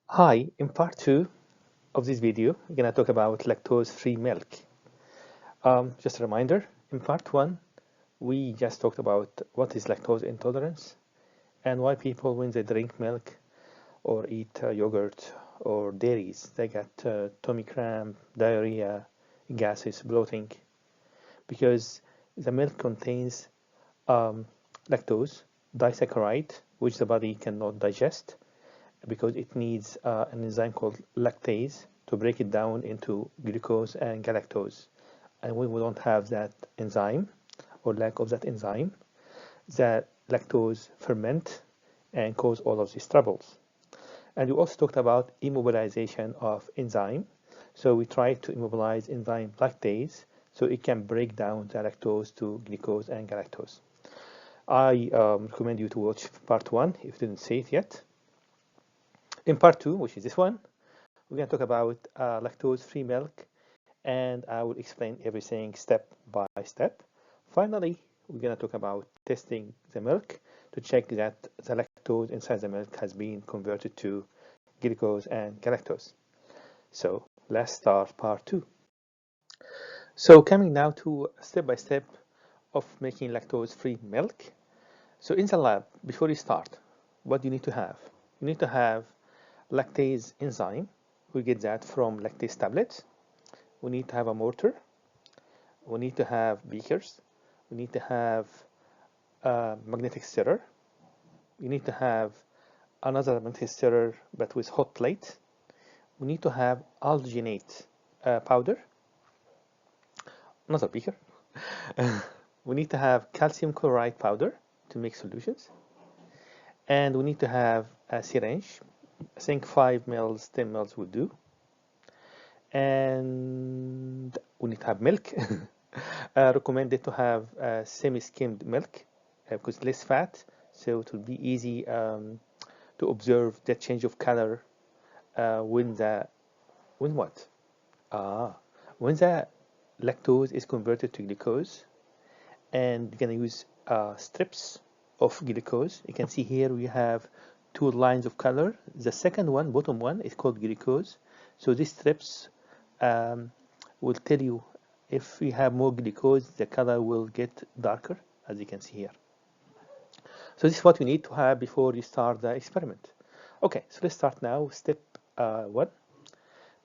Hi, in part 2 of this video, we're going to talk about lactose-free milk. Just a reminder, in part 1, we just talked about what is lactose intolerance and why people, when they drink milk or eat yogurt or dairies, they get tummy cramp, diarrhea, gases, bloating, because the milk contains lactose, disaccharide, which the body cannot digest, because it needs an enzyme called lactase to break it down into glucose and galactose. And when we don't have that enzyme or lack of that enzyme, that lactose ferment and cause all of these troubles. And we also talked about immobilization of enzyme. So we try to immobilize enzyme lactase so it can break down the lactose to glucose and galactose. I recommend you to watch part 1 if you didn't see it yet. In part 2, which is this one, we're going to talk about lactose-free milk, and I will explain everything step by step. Finally, we're going to talk about testing the milk to check that the lactose inside the milk has been converted to glucose and galactose. So let's start part 2. So coming now to step by step of making lactose-free milk. So in the lab, before you start, what do you need to have? You need to have lactase enzyme. We get that from lactase tablets. We need to have a mortar. We need to have beakers. We need to have a magnetic stirrer. We need to have another magnetic stirrer but with hot plate. We need to have alginate powder, another beaker. We need to have calcium chloride powder to make solutions. And we need to have a syringe. I think 5 mils, 10 mils would do. And we need to have milk. Recommended to have semi-skimmed milk because less fat, so it will be easy to observe the change of color when what? When the lactose is converted to glucose, and you're gonna use strips of glucose. You can see here we have 2 lines of color. The second one, bottom one, is called glucose. So these strips will tell you if we have more glucose, the color will get darker, as you can see here. So this is what we need to have before you start the experiment. Okay, so let's start now. Step 1,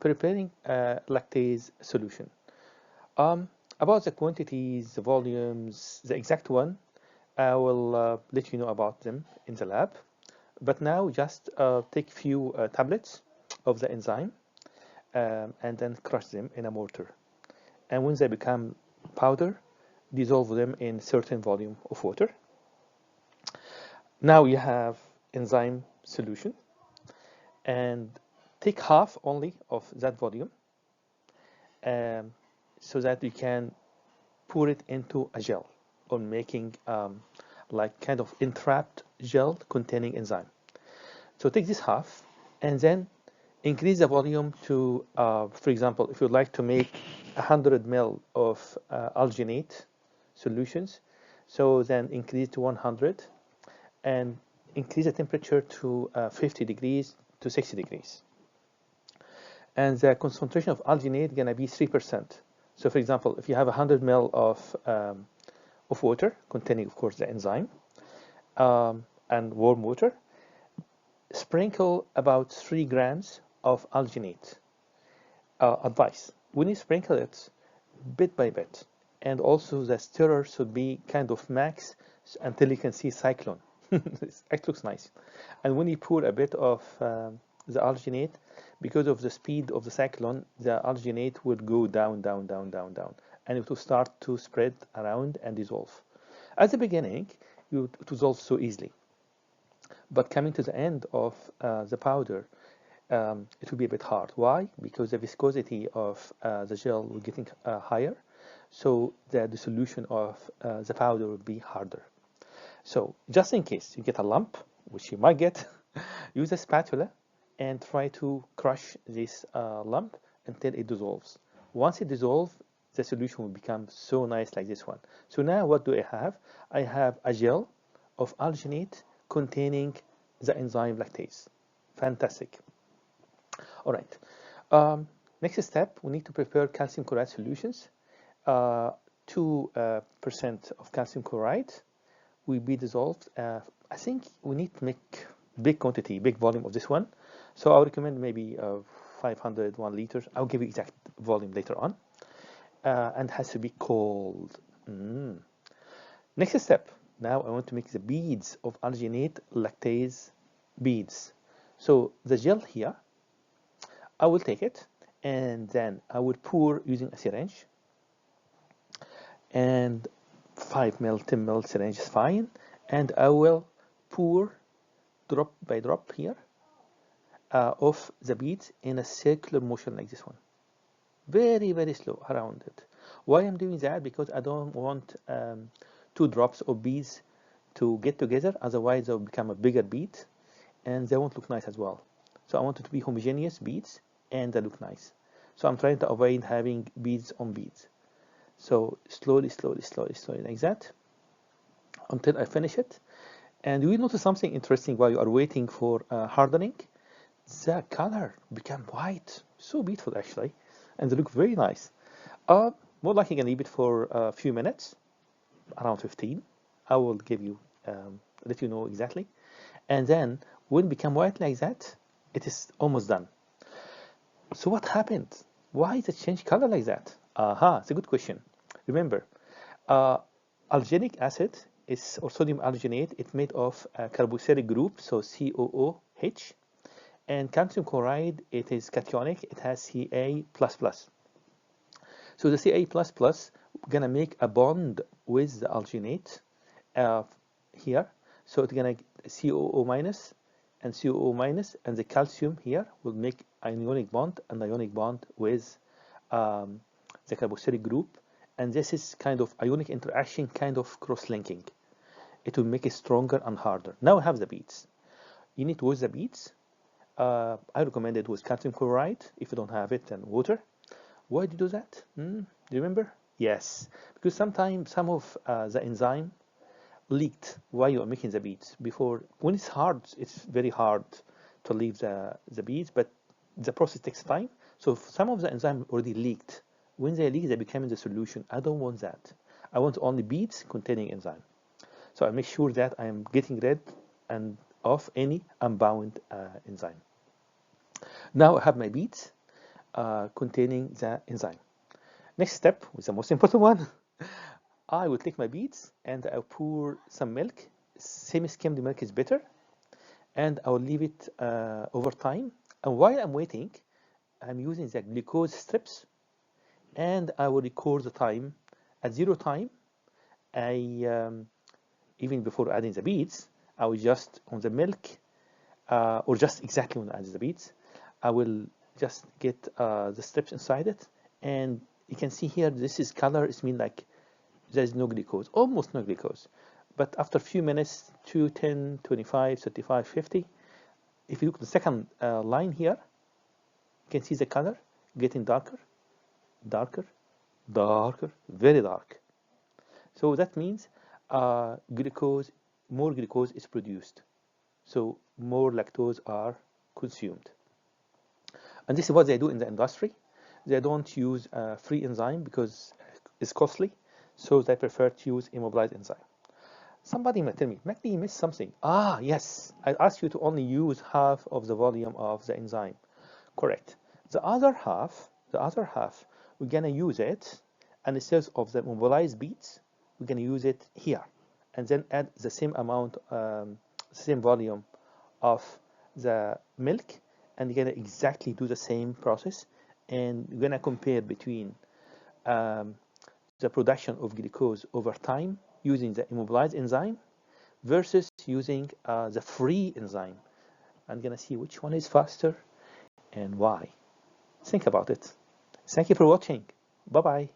preparing a lactase solution. About the quantities, the volumes, the exact one, I will let you know about them in the lab. But now just take few tablets of the enzyme and then crush them in a mortar. And when they become powder, dissolve them in certain volume of water. Now you have enzyme solution, and take half only of that volume so that you can pour it into a gel, or making like kind of entrapped gel containing enzyme. So take this half and then increase the volume to, for example, if you'd like to make 100 ml of alginate solutions, so then increase to 100 and increase the temperature to 50 degrees to 60 degrees. And the concentration of alginate is going to be 3%. So for example, if you have 100 ml of water containing, of course, the enzyme and warm water, sprinkle about 3 grams of alginate. Advice: when you sprinkle it bit by bit, and also the stirrer should be kind of max until you can see cyclone. It looks nice. And when you pour a bit of the alginate, because of the speed of the cyclone, the alginate would go down, down, down, down, down, and it will start to spread around and dissolve. At the beginning, it dissolves so easily, but coming to the end of the powder, it will be a bit hard. Why? Because the viscosity of the gel will getting higher, so the dissolution of the powder will be harder. So just in case you get a lump, which you might get, use a spatula and try to crush this lump until it dissolves. Once it dissolves, the solution will become so nice like this one. So now what do I have? I have a gel of alginate containing the enzyme lactase. Fantastic. All right. Next step, we need to prepare calcium chloride solutions. 2% of calcium chloride will be dissolved. I think we need to make big quantity, big volume of this one. So I would recommend maybe 500, 1 liter. I'll give you exact volume later on. And has to be cold. Next step. Now I want to make the beads of alginate lactase beads. So the gel here, I will take it and then I will pour using a syringe. And 5 ml, 10 ml syringe is fine. And I will pour drop by drop here of the beads in a circular motion like this one. Very, very slow around it. Why I'm doing that? Because I don't want 2 drops of beads to get together, otherwise they'll become a bigger bead and they won't look nice as well. So I want it to be homogeneous beads and they look nice. So I'm trying to avoid having beads on beads. So slowly, slowly, slowly, slowly like that until I finish it. And you will notice something interesting while you are waiting for hardening. The color become white. So beautiful actually. And they look very nice. More likely gonna leave it for a few minutes, around 15. I will give you, let you know exactly. And then when it become white like that, it is almost done. So what happened? Why is it change color like that? It's a good question. Remember, alginic acid is, or sodium alginate, it's made of a carboxylic group, so COOH. And calcium chloride, it is cationic, it has Ca++. So the Ca++ gonna make a bond with the alginate here. So it's gonna COO minus and COO minus, and the calcium here will make ionic bond and ionic bond with the carboxylic group. And this is kind of ionic interaction, kind of cross-linking. It will make it stronger and harder. Now I have the beads. You need to wash the beads. I recommend it with calcium chloride. If you don't have it, then water. Why do you do that? Do you remember? Yes, because sometimes some of the enzyme leaked while you are making the beads. Before, when it's hard, it's very hard to leave the beads, but the process takes time. So some of the enzyme already leaked. When they leak, they become in the solution. I don't want that. I want only beads containing enzyme. So I make sure that I am getting rid and of any unbound enzyme. Now I have my beads containing the enzyme. Next step is the most important one. I will take my beads and I'll pour some milk. Semi-skimmed milk is better. And I will leave it over time. And while I'm waiting, I'm using the glucose strips and I will record the time. At 0 time, even before adding the beads, I will just on the milk, or just exactly when I add the beads, I will just get the strips inside it, and you can see here this is color. It means like there is no glucose, almost no glucose. But after a few minutes, 2, 10, 25, 35, 50, if you look at the second line here, you can see the color getting darker, darker, darker, very dark. So that means glucose, more glucose is produced. So more lactose are consumed. And this is what they do in the industry. They don't use free enzyme because it's costly. So they prefer to use immobilized enzyme. Somebody might tell me, Magdi, you missed something. Yes, I asked you to only use half of the volume of the enzyme. Correct. The other half, we're gonna use it, and instead of the immobilized beads, we're gonna use it here, and then add the same amount, same volume of the milk, and you're gonna exactly do the same process, and you're gonna compare between the production of glucose over time using the immobilized enzyme versus using the free enzyme. I'm gonna see which one is faster and why. Think about it. Thank you for watching. Bye-bye.